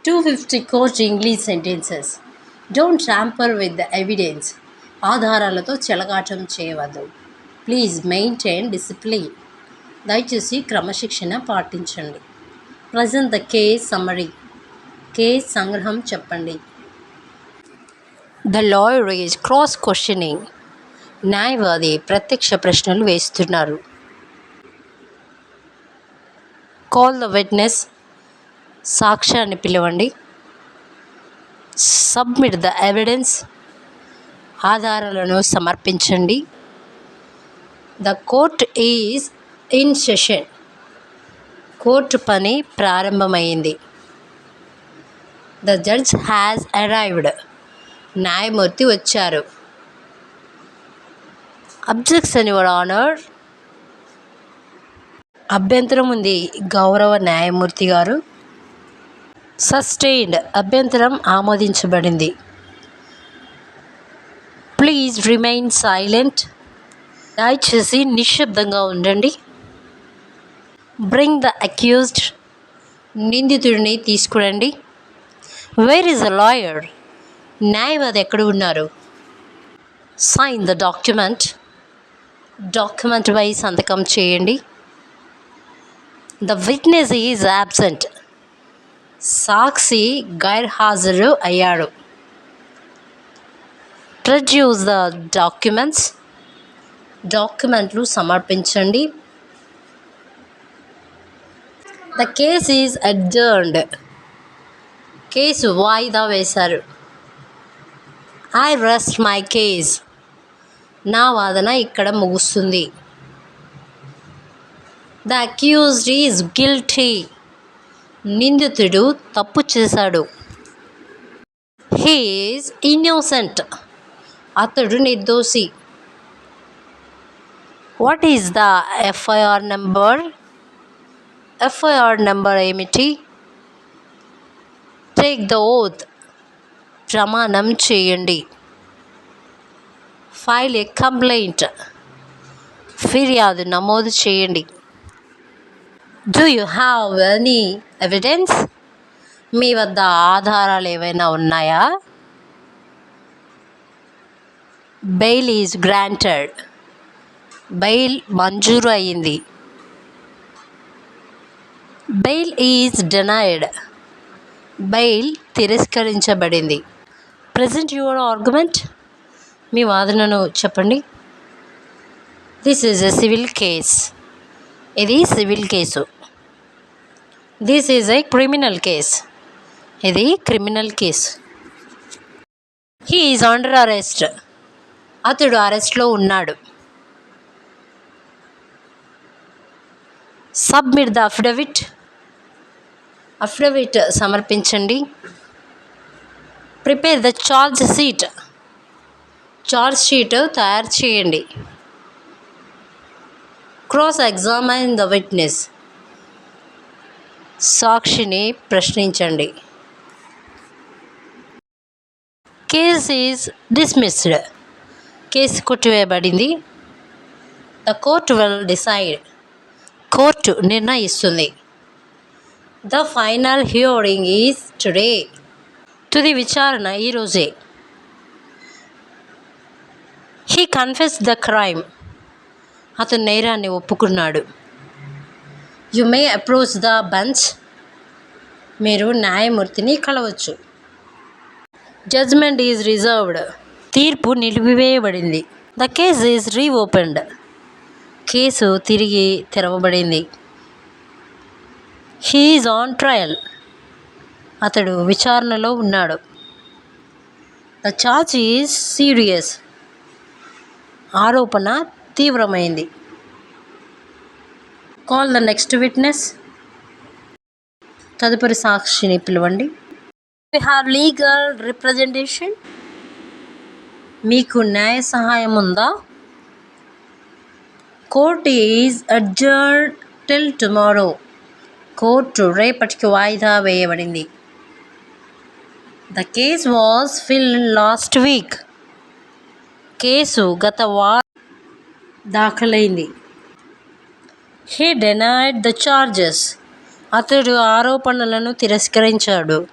250 coach English sentences. Don't tamper with the evidence. ఆధారాలతో చెలగాటం చేయవద్దు. Please maintain discipline. దయచేసి క్రమశిక్షణ పాటించండి. Present the case summary. Case సంగ్రహం చెప్పండి. The lawyer is cross questioning. న్యాయవాది ప్రత్యక్ష ప్రశ్నలు వేస్తున్నారు. Call the witness. సాక్ష్యాన్ని పిలవండి. Submit the evidence. ఆధారాలను సమర్పించండి. The court is in session. Court పని ప్రారంభమైంది. The judge has arrived. న్యాయమూర్తి వచ్చారు. Objection your honour. అభ్యంతరం ఉంది గౌరవ న్యాయమూర్తి గారు. సస్టైన్డ్. అభ్యంతరం ఆమోదించబడింది. Please remain silent. దయచేసి నిశ్శబ్దంగా ఉండండి. Bring the accused. నిందితుడిని తీసుకురండి. Where is the lawyer. న్యాయవాది ఎక్కడ ఉన్నారు. Sign the document. డాక్యుమెంట్పై సంతకం చేయండి. The witness is absent. సాక్షి గైర్హాజరు అయ్యాడు. Produce the documents. డాక్యుమెంట్లు సమర్పించండి. The case is adjourned. Case వాయిదా వేశారు. I rest my case. నా వాదన ఇక్కడ ముగుస్తుంది. The accused is guilty. నిందితుడు తప్పు చేశాడు. He is innocent. అతడు నిర్దోషి. What is the FIR number. FIR number ఏమిటి. Take the oath. ప్రమాణం చేయండి. File a complaint. ఫిర్యాదు నమోదు చేయండి. Do you have any evidence. మీ వద్ద ఆధారాలు ఏవైనా ఉన్నాయా. Bail is granted. బెయిల్ మంజూరు అయింది. Bail is denied. బెయిల్ తిరస్కరించబడింది. Present your argument. మీ వాదనను చెప్పండి. This is a civil case. ఇది civil case. This is a criminal case. ఇది criminal case. He is under arrest. అతడు అరెస్ట్లో ఉన్నాడు. Submit the affidavit. అఫిడవిట్ సమర్పించండి. Prepare the charge sheet. Charge sheet తయారు చేయండి. Cross examine the witness. సాక్షిని ప్రశ్నించండి. Case is dismissed. కేసు కొట్టివేయబడింది. The court will decide. Court నిర్ణయిస్తుంది. The final hearing is today. తుది విచారణ ఈరోజే. He confess the crime. అతను నేరాన్ని ఒప్పుకున్నాడు. You may approach the bench. మీరు న్యాయమూర్తిని కలవచ్చు. Judgment is reserved. తీర్పు నిలిపివేయబడింది. The case is reopened. Case తిరిగి తెరవబడింది. He is on trial. అతడు విచారణలో ఉన్నాడు. The charge is serious. ఆరోపణ తీవ్రమైంది. Call the next witness. తదుపరి సాక్షిని పిలవండి. You have legal representation. మీకు న్యాయ సహాయం ఉందా. Court is adjourned till tomorrow. Court రేపటికి వాయిదా వేయబడింది. The case was filed last week. Case గత వారం దాఖలైంది. He denied the charges. అతడు ఆరోపణలను తిరస్కరించాడు.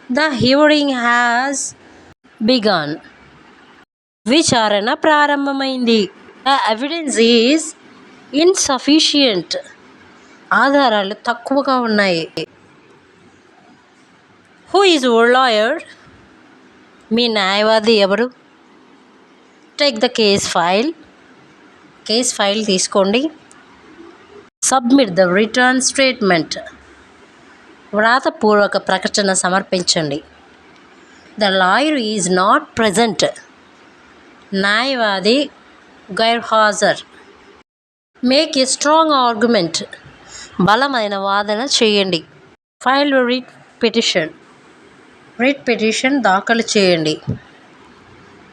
The hearing has begun. విచారణ ప్రారంభమైంది. The evidence is insufficient. ఆధారాలు తక్కువగా ఉన్నాయి. Who is your lawyer? మీ న్యాయవాది ఎవరు? Take the case file. Case file తీసుకోండి. Submit the return statement. వ్రాతపూర్వక ప్రకటన సమర్పించండి. The lawyer is not present. న్యాయవాది గైర్హాజర్. Make a strong argument. బలమైన వాదన చేయండి. File a writ petition. writ petition దాఖలు చేయండి.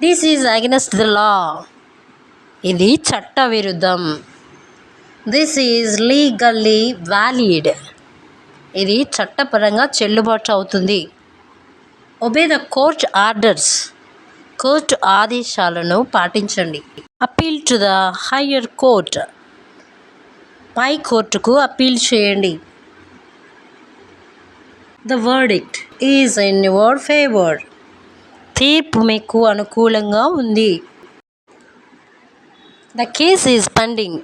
This is against the law. ఇది చట్ట విరుద్ధం. This is legally valid. ఇది చట్టపరంగా చెల్లుబాటు అవుతుంది. Obey the court orders. Court ఆదేశాలను పాటించండి. Appeal to the higher court. పై కోర్టుకు అప్పీల్ చేయండి. The verdict is in your favor. తీర్పు మీకు అనుకూలంగా ఉంది. The case is pending.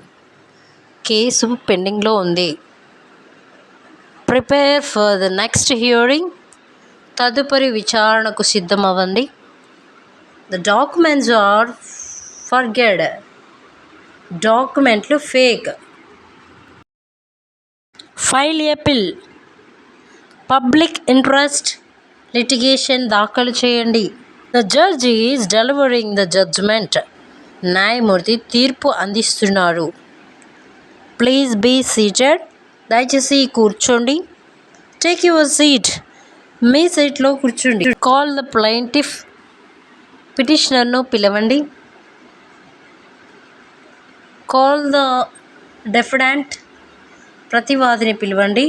Case పెండింగ్లో ఉంది. Prepare for the next hearing. తదుపరి విచారణకు సిద్ధమవ్వండి. The documents are forged. డాక్యుమెంట్లు fake. File appeal. Public interest litigation దాఖలు చేయండి. The judge is delivering the judgment. న్యాయమూర్తి తీర్పు అందిస్తున్నారు. Please be seated. దయచేసి కూర్చోండి. Take your seat. మీ సీట్లో కూర్చోండి. Call the plaintiff. పిటిషనర్ను పిలవండి. Call the defendant. ప్రతివాదిని పిలవండి.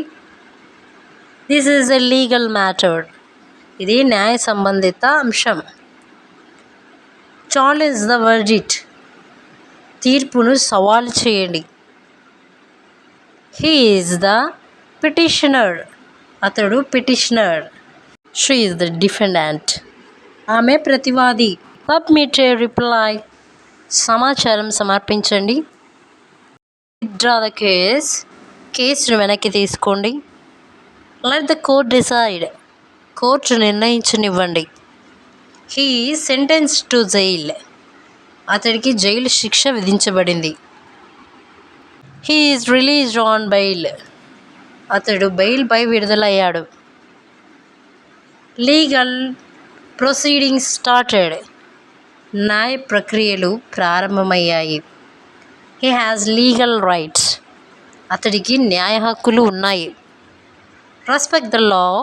This is a legal matter. ఇది న్యాయ సంబంధిత అంశం. Challenge the verdict. తీర్పును సవాలు చేయండి. He is the petitioner. అతడు petitioner. She is the defendant. ఆమె ప్రతివాది. Submit a reply. సమాచారం సమర్పించండి. Withdraw the case. కేసును వెనక్కి తీసుకోండి. Let the court decide. Court నిర్ణయించనివ్వండి. He is sentenced to jail. అతడికి జైలు శిక్ష విధించబడింది. He is released on bail. అతడు బెయిల్పై విడుదలయ్యాడు. Legal proceedings started. న్యాయ ప్రక్రియలు ప్రారంభమయ్యాయి. He has legal rights. అతడికి న్యాయ హక్కులు ఉన్నాయి. Respect the law.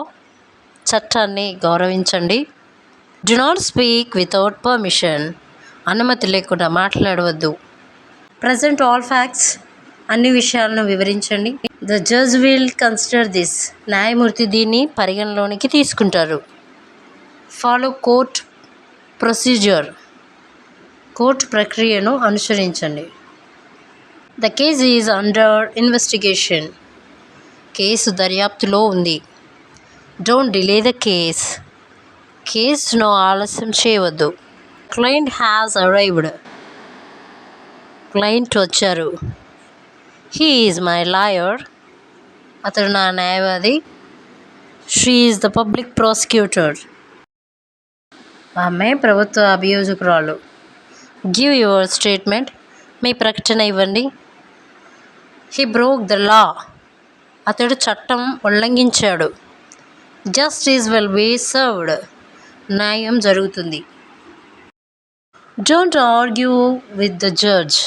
చట్టాన్ని గౌరవించండి. Do not speak without permission. అనుమతి లేకుండా మాట్లాడవద్దు. Present all facts. అన్ని విషయాలను వివరించండి. The judge will consider this. న్యాయమూర్తి దీన్ని పరిగణలోనికి తీసుకుంటారు. Follow court procedure. కోర్టు ప్రక్రియను అనుసరించండి. The case is under investigation. Case దర్యాప్తులో ఉంది. Don't delay the case. కేసును ఆలస్యం చేయవద్దు. Client has arrived. క్లయింట్ వచ్చారు. He is my lawyer. అతడు నా న్యాయవాది. She is the public prosecutor. ఆమె ప్రభుత్వ అభియోజకురాలు. Give your statement. మీ ప్రకటన ఇవ్వండి. He broke the law. అతడు చట్టం ఉల్లంఘించాడు. Justice will be served. న్యాయం జరుగుతుంది. Don't argue with the judge.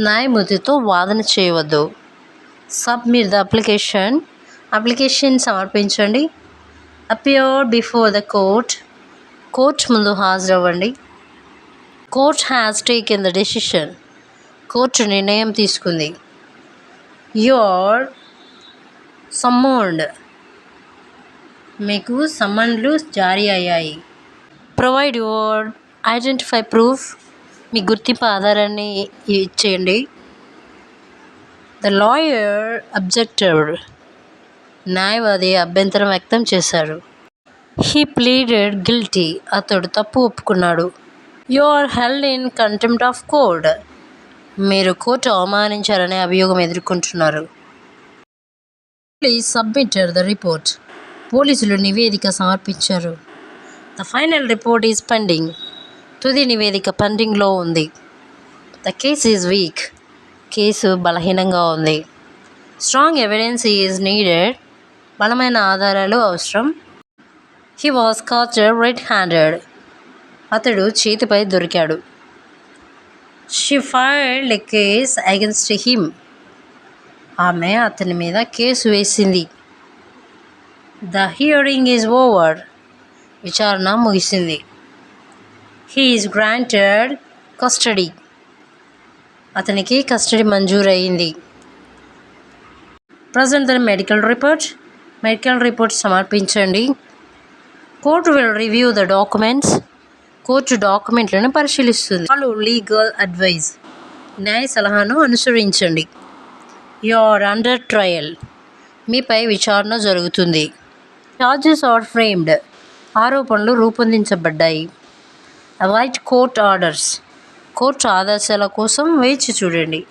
న్యాయమూర్తితో వాదన చేయవద్దు. Submit the application. అప్లికేషన్ సమర్పించండి. Appear before the court. Court ముందు హాజరవ్వండి. Court has taken the decision. Court నిర్ణయం తీసుకుంది. You are summoned. మీకు సమన్లు జారీ అయ్యాయి. Provide your identify proof. మీ గుర్తింపు ఆధారాన్ని ఇచ్చేయండి. The lawyer objected. న్యాయవాది అభ్యంతరం వ్యక్తం చేశారు. He pleaded guilty. అతడు తప్పు ఒప్పుకున్నాడు. You are held in contempt of court. మీరు కోర్టు అవమానించారనే అభియోగం ఎదుర్కొంటున్నారు. Please submitted the report. పోలీసులు నివేదిక సమర్పించారు. The final report is pending. తుది నివేదిక పెండింగ్లో ఉంది. The case is weak. Case బలహీనంగా ఉంది. Strong evidence is needed. బలమైన ఆధారాలు అవసరం. He was caught red handed. అతడు చేతిపై దొరికాడు. She filed a case against him. ఆమె అతని మీద కేసు వేసింది. The hearing is over. విచారణ ముగిసింది. He is granted custody. అతనికి కస్టడీ మంజూరయింది. Present the medical report. Medical report సమర్పించండి. Court will review the documents. Court డాక్యుమెంట్లను పరిశీలిస్తుంది. Follow legal advice. న్యాయ సలహాను అనుసరించండి. You are under trial. మీపై విచారణ జరుగుతుంది. Charges are framed. ఆరోపణలు రూపొందించబడ్డాయి. Await court orders. కోర్టు ఆదేశాల కోసం వేచి చూడండి.